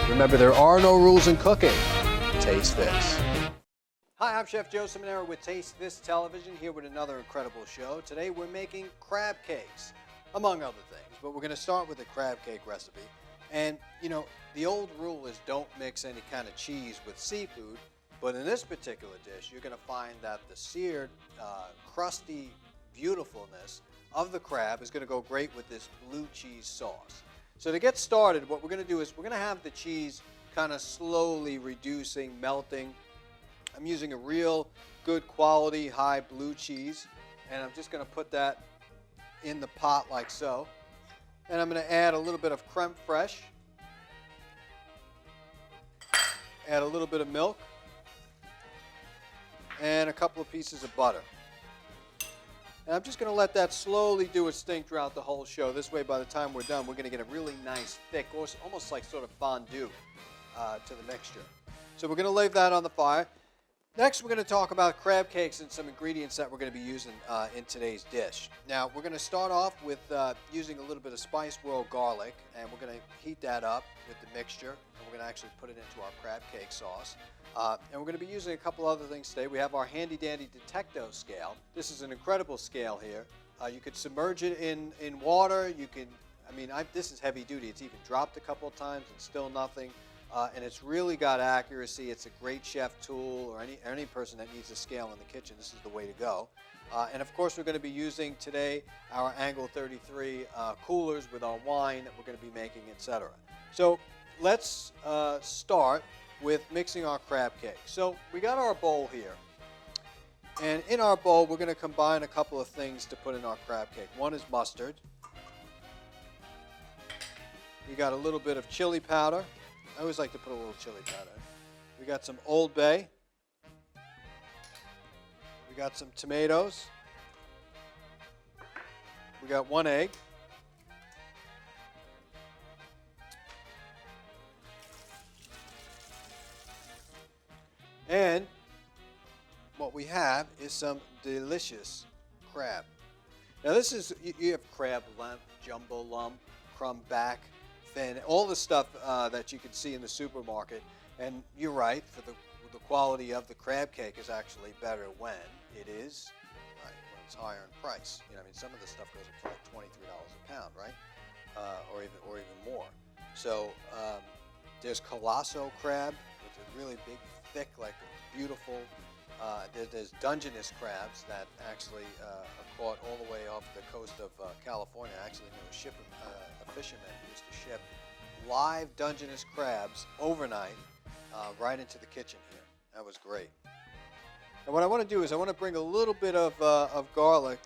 Remember, there are no rules in cooking. Taste this. Hi, I'm Chef Joe Simonero with Taste This Television, here with another incredible show. Today we're making crab cakes, among other things, but we're going to start with a crab cake recipe. And, you know, the old rule is don't mix any kind of cheese with seafood, but in this particular dish, you're going to find that the seared, crusty beautifulness of the crab is going to go great with this blue cheese sauce. So to get started, what we're going to do is we're going to have the cheese kind of slowly reducing, melting. I'm using a real good quality high blue cheese, and I'm just going to put that in the pot like so. And I'm going to add a little bit of creme fraiche, add a little bit of milk, and a couple of pieces of butter. And I'm just going to let that slowly do its thing throughout the whole show. This way, by the time we're done, we're going to get a really nice, thick, almost like sort of fondue to the mixture. So we're going to leave that on the fire. Next, we're going to talk about crab cakes and some ingredients that we're going to be using in today's dish. Now, we're going to start off with using a little bit of Spice World garlic, and we're going to heat that up with the mixture, and we're going to actually put it into our crab cake sauce. And we're going to be using a couple other things today. We have our handy-dandy Detecto scale. This is an incredible scale here. You could submerge it in water. You can, this is heavy duty. It's even dropped a couple of times and still nothing. And it's really got accuracy. It's a great chef tool, or any person that needs a scale in the kitchen. This is the way to go. And of course, we're going to be using today our Angle 33 coolers with our wine that we're going to be making, etc. So let's start with mixing our crab cake. So we got our bowl here. And in our bowl, we're going to combine a couple of things to put in our crab cake. One is mustard. We got a little bit of chili powder. I always like to put a little chili powder in. We got some Old Bay. We got some tomatoes. We got 1 egg. And what we have is some delicious crab. Now this is, you have crab lump, jumbo lump, crumb back, fin, all the stuff that you can see in the supermarket. And you're right, for the quality of the crab cake is actually better when it is, when it's higher in price. You know, some of the stuff goes up to like $23 a pound, right? Or even more. So there's Colosso crab, which is really big, thick, like beautiful. There's Dungeness crabs that actually are caught all the way off the coast of California. I actually knew a fisherman who used to ship live Dungeness crabs overnight right into the kitchen here. That was great. And what I want to do is I want to bring a little bit of garlic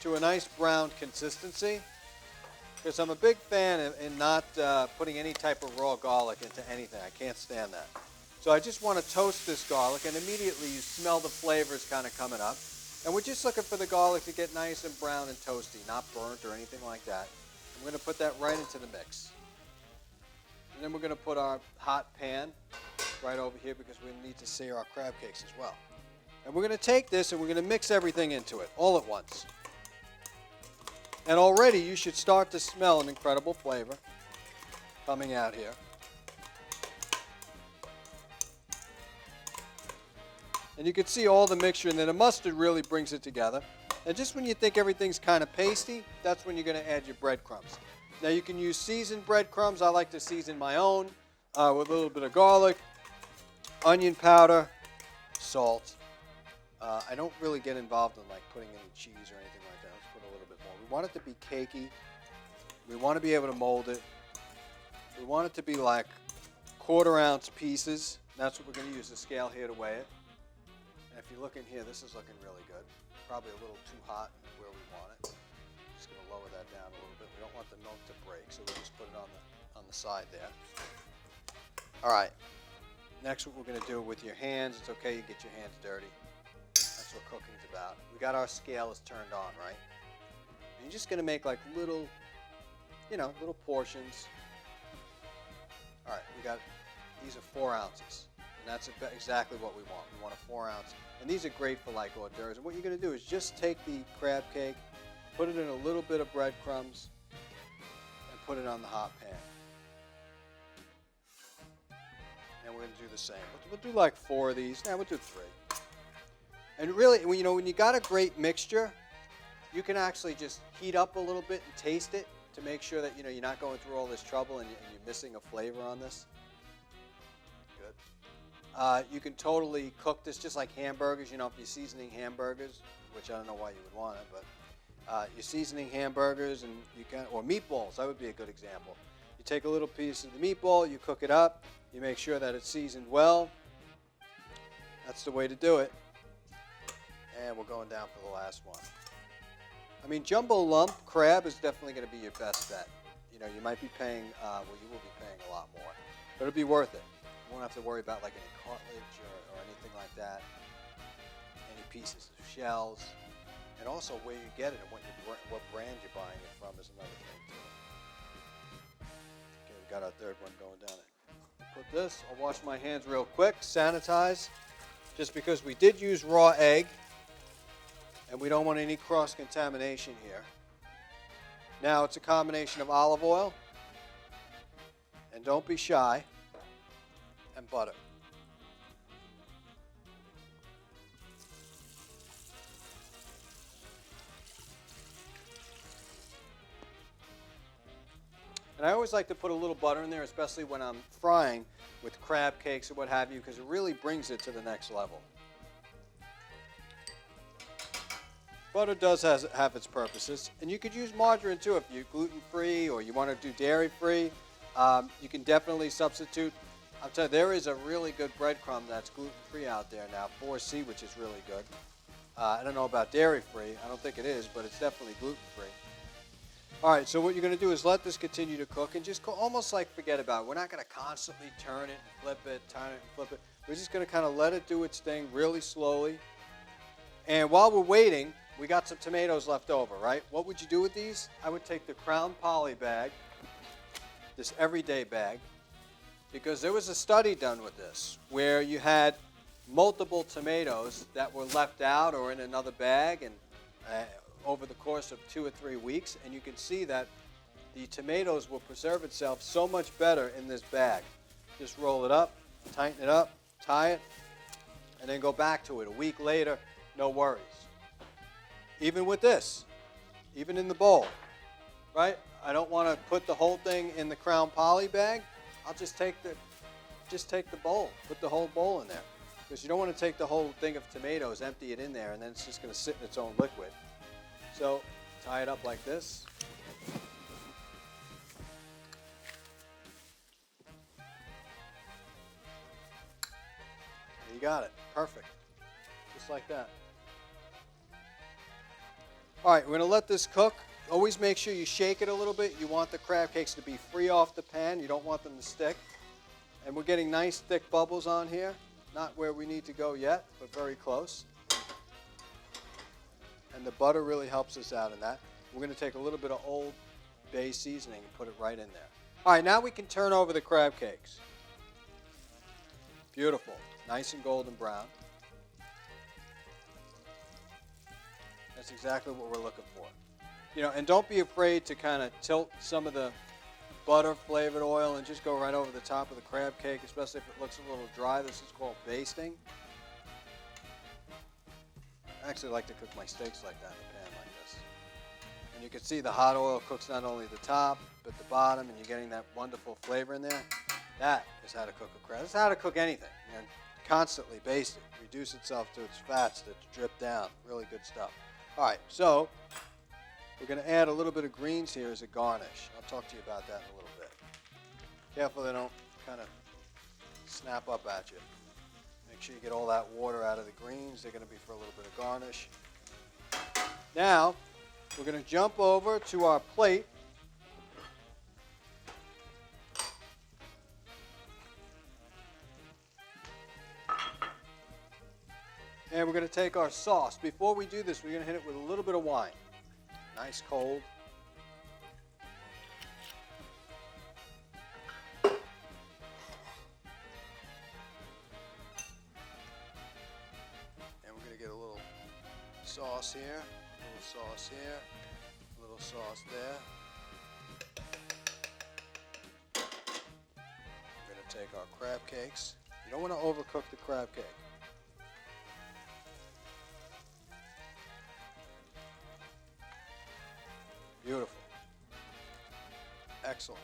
to a nice brown consistency, because I'm a big fan in not putting any type of raw garlic into anything. I can't stand that. So I just want to toast this garlic, and immediately you smell the flavors kind of coming up. And we're just looking for the garlic to get nice and brown and toasty, not burnt or anything like that. I'm going to put that right into the mix. And then we're going to put our hot pan right over here, because we need to sear our crab cakes as well. And we're going to take this and we're going to mix everything into it all at once. And already you should start to smell an incredible flavor coming out here. And you can see all the mixture, and then the mustard really brings it together. And just when you think everything's kind of pasty, that's when you're going to add your breadcrumbs. Now you can use seasoned breadcrumbs. I like to season my own with a little bit of garlic, onion powder, salt. I don't really get involved in like putting any cheese or anything like that. Let's put a little bit more. We want it to be cakey. We want to be able to mold it. We want it to be like 1/4 ounce pieces. That's what we're going to use the scale here to weigh it. And if you look in here, this is looking really good. Probably a little too hot where we want it. Just going to lower that down want the milk to break, so we'll just put it on the side there. All right. Next, what we're going to do with your hands, it's okay you get your hands dirty. That's what cooking's about. We got our scales turned on, right? And you're just going to make like little, little portions. All right, these are 4 ounces. And that's exactly what we want. We want a 4 ounce. And these are great for like hors d'oeuvres. And what you're going to do is just take the crab cake, put it in a little bit of breadcrumbs, and put it on the hot pan. And we're going to do the same. We'll do like 4 of these. We'll do 3. And really, when you got a great mixture, you can actually just heat up a little bit and taste it to make sure that you're not going through all this trouble and you're missing a flavor on this. Good. You can totally cook this just like hamburgers. If you're seasoning hamburgers, which I don't know why you would want it, but you're seasoning hamburgers and or meatballs. That would be a good example. You take a little piece of the meatball, you cook it up, you make sure that it's seasoned well. That's the way to do it. And we're going down for the last one. Jumbo lump crab is definitely going to be your best bet. You might be paying, you will be paying a lot more, but it'll be worth it. You won't have to worry about like any cartilage or anything like that. Any pieces of shells, and also where you get it and what brand you're buying it from is another thing too. Okay, we got our third one going down it. Put this. I'll wash my hands real quick. Sanitize, just because we did use raw egg. And we don't want any cross-contamination here. Now it's a combination of olive oil, and don't be shy, and butter. And I always like to put a little butter in there, especially when I'm frying with crab cakes or what have you, because it really brings it to the next level. Butter does have its purposes, and you could use margarine too if you're gluten-free or you want to do dairy-free. You can definitely substitute. I'll tell you, there is a really good breadcrumb that's gluten-free out there now, 4C, which is really good. I don't know about dairy-free. I don't think it is, but it's definitely gluten-free. All right, so what you're going to do is let this continue to cook and just almost like forget about it. We're not going to constantly turn it and flip it, turn it and flip it. We're just going to kind of let it do its thing really slowly. And while we're waiting, we got some tomatoes left over, right? What would you do with these? I would take the Crown Poly bag, this everyday bag, because there was a study done with this where you had multiple tomatoes that were left out or in another bag and over the course of 2 or 3 weeks, and you can see that the tomatoes will preserve itself so much better in this bag. Just roll it up, tighten it up, tie it, and then go back to it a week later, no worries. Even with this, even in the bowl, right? I don't want to put the whole thing in the Crown Poly bag. I'll just take the bowl, put the whole bowl in there, because you don't want to take the whole thing of tomatoes, empty it in there, and then it's just going to sit in its own liquid. So tie it up like this. You got it. Perfect. Just like that. All right, we're going to let this cook. Always make sure you shake it a little bit. You want the crab cakes to be free off the pan. You don't want them to stick. And we're getting nice thick bubbles on here. Not where we need to go yet, but very close. And the butter really helps us out in that. We're going to take a little bit of Old Bay seasoning and put it right in there. All right, now we can turn over the crab cakes. Beautiful. Nice and golden brown. That's exactly what we're looking for. And don't be afraid to kind of tilt some of the butter flavored oil and just go right over the top of the crab cake, especially if it looks a little dry. This is called basting. I actually like to cook my steaks like that in a pan like this. And you can see the hot oil cooks not only the top, but the bottom, and you're getting that wonderful flavor in there. That is how to cook a crab. That's how to cook anything. Constantly baste it. Reduce itself to its fats that drip down. Really good stuff. All right, so we're going to add a little bit of greens here as a garnish. I'll talk to you about that in a little bit. Careful they don't kind of snap up at you. Make sure you get all that water out of the greens. They're going to be for a little bit of garnish. Now, we're going to jump over to our plate And we're going to take our sauce. Before we do this, we're going to hit it with a little bit of wine. Nice cold. And we're going to get a little sauce here, a little sauce here, a little sauce there. We're going to take our crab cakes. You don't want to overcook the crab cake. Beautiful. Excellent.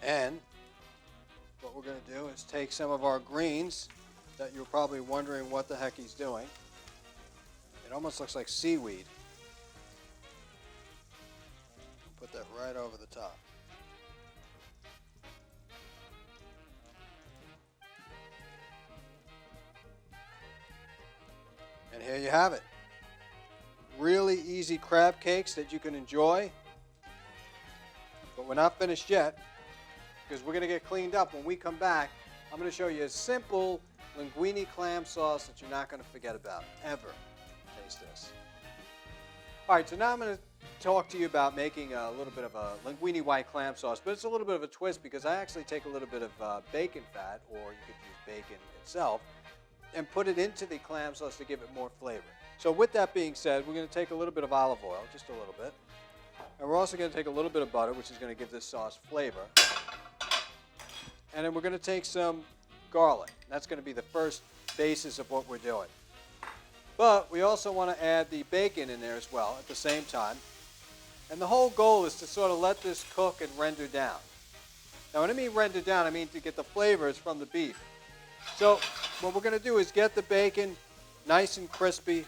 And what we're going to do is take some of our greens that you're probably wondering what the heck he's doing. It almost looks like seaweed. Put that right over the top. And here you have it. Really easy crab cakes that you can enjoy. But we're not finished yet, because we're going to get cleaned up. When we come back, I'm going to show you a simple linguine clam sauce that you're not going to forget about, ever. Taste this. All right, so now I'm going to talk to you about making a little bit of a linguine white clam sauce, but it's a little bit of a twist because I actually take a little bit of bacon fat, or you could use bacon itself, and put it into the clam sauce to give it more flavor. So with that being said, we're going to take a little bit of olive oil, just a little bit. And we're also going to take a little bit of butter, which is going to give this sauce flavor. And then we're going to take some garlic. That's going to be the first basis of what we're doing. But we also want to add the bacon in there as well at the same time. And the whole goal is to sort of let this cook and render down. Now when I mean render down, I mean to get the flavors from the beef. So what we're going to do is get the bacon nice and crispy.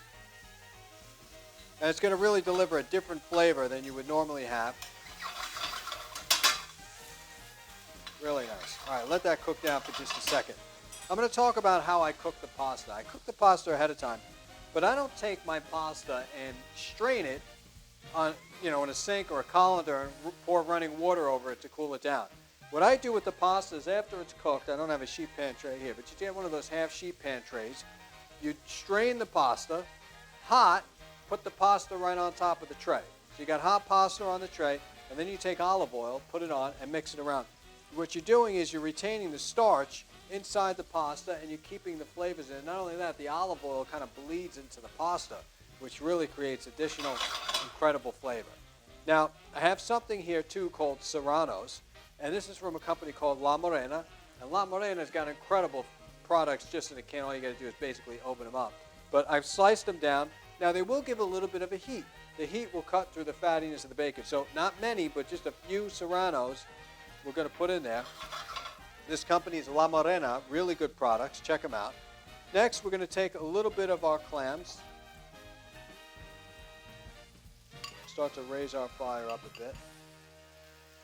And it's going to really deliver a different flavor than you would normally have. Really nice. All right, let that cook down for just a second. I'm going to talk about how I cook the pasta. I cook the pasta ahead of time, but I don't take my pasta and strain it on, in a sink or a colander and pour running water over it to cool it down. What I do with the pasta is after it's cooked, I don't have a sheet pan tray here, but you get one of those half sheet pan trays. You strain the pasta hot, put the pasta right on top of the tray. So you got hot pasta on the tray, and then you take olive oil, put it on, and mix it around. What you're doing is you're retaining the starch inside the pasta, and you're keeping the flavors in it. Not only that, the olive oil kind of bleeds into the pasta, which really creates additional incredible flavor. Now, I have something here too called Serranos, and this is from a company called La Morena. And La Morena's got incredible products just in a can. All you got to do is basically open them up. But I've sliced them down. Now, they will give a little bit of a heat. The heat will cut through the fattiness of the bacon. So not many, but just a few Serranos we're going to put in there. This company is La Morena. Really good products. Check them out. Next, we're going to take a little bit of our clams. Start to raise our fire up a bit.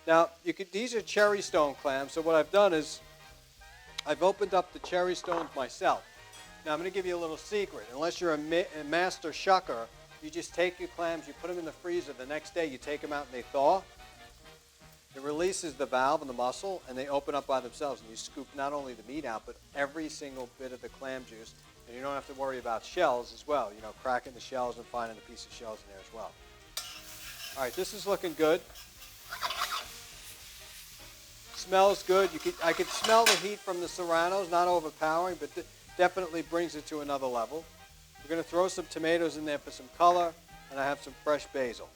Now, these are cherry stone clams. So what I've done is I've opened up the cherry stones myself. Now, I'm going to give you a little secret. Unless you're a master shucker, you just take your clams, you put them in the freezer. The next day, you take them out and they thaw. It releases the valve and the muscle, and they open up by themselves. And you scoop not only the meat out, but every single bit of the clam juice. And you don't have to worry about shells as well. Cracking the shells and finding a piece of shells in there as well. All right, this is looking good. Smells good. I could smell the heat from the Serranos, not overpowering, but definitely brings it to another level. We're going to throw some tomatoes in there for some color, and I have some fresh basil.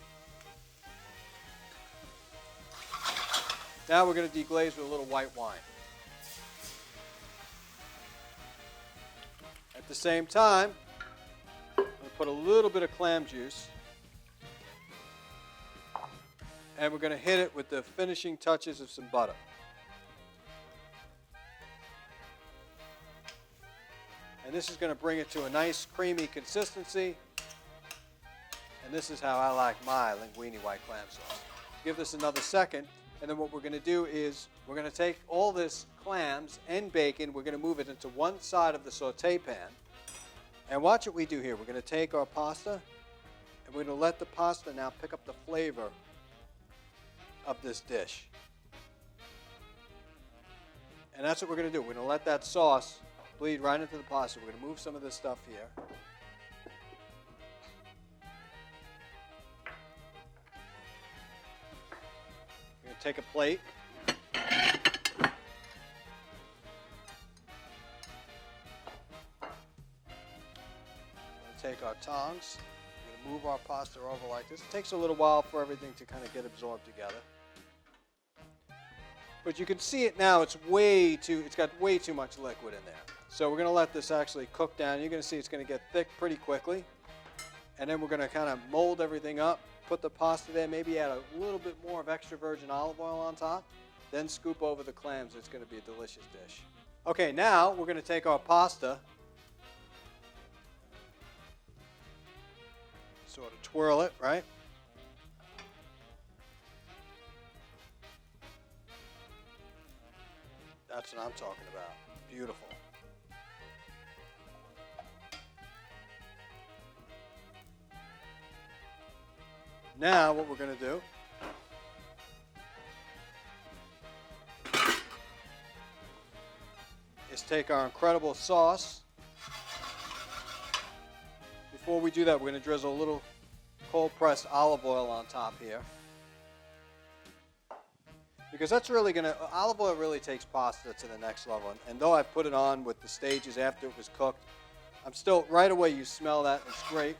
Now we're going to deglaze with a little white wine. At the same time, I'm going to put a little bit of clam juice, and we're going to hit it with the finishing touches of some butter. And this is going to bring it to a nice creamy consistency. And this is how I like my linguine white clam sauce. Give this another second, and then what we're going to do is we're going to take all this clams and bacon, we're going to move it into one side of the saute pan. And watch what we do here. We're going to take our pasta, and we're going to let the pasta now pick up the flavor of this dish. And that's what we're going to do. We're going to let that sauce bleed right into the pasta. We're going to move some of this stuff here. We're going to take a plate. Take our tongs, we're going to move our pasta over like this. It takes a little while for everything to kind of get absorbed together. But you can see it now, it's got way too much liquid in there. So we're going to let this actually cook down. You're going to see it's going to get thick pretty quickly. And then we're going to kind of mold everything up, put the pasta there, maybe add a little bit more of extra virgin olive oil on top, then scoop over the clams. It's going to be a delicious dish. Okay, now we're going to take our pasta, sort of twirl it, right? That's what I'm talking about. Beautiful. Now what we're going to do is take our incredible sauce. Before we do that, we're going to drizzle a little cold-pressed olive oil on top here. Because that's really going to, olive oil really takes pasta to the next level. And though I put it on with the stages after it was cooked, I'm still, right away you smell that, it's great.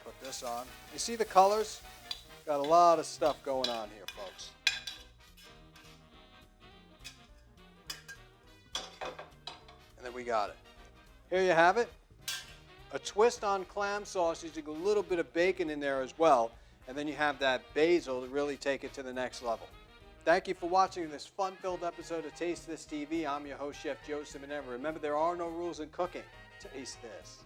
Put this on. You see the colors? Got a lot of stuff going on here, folks. And then we got it. Here you have it. A twist on clam sausage, a little bit of bacon in there as well, and then you have that basil to really take it to the next level. Thank you for watching this fun-filled episode of Taste This TV. I'm your host, Chef Joe Simonelli. Remember, there are no rules in cooking. Taste this.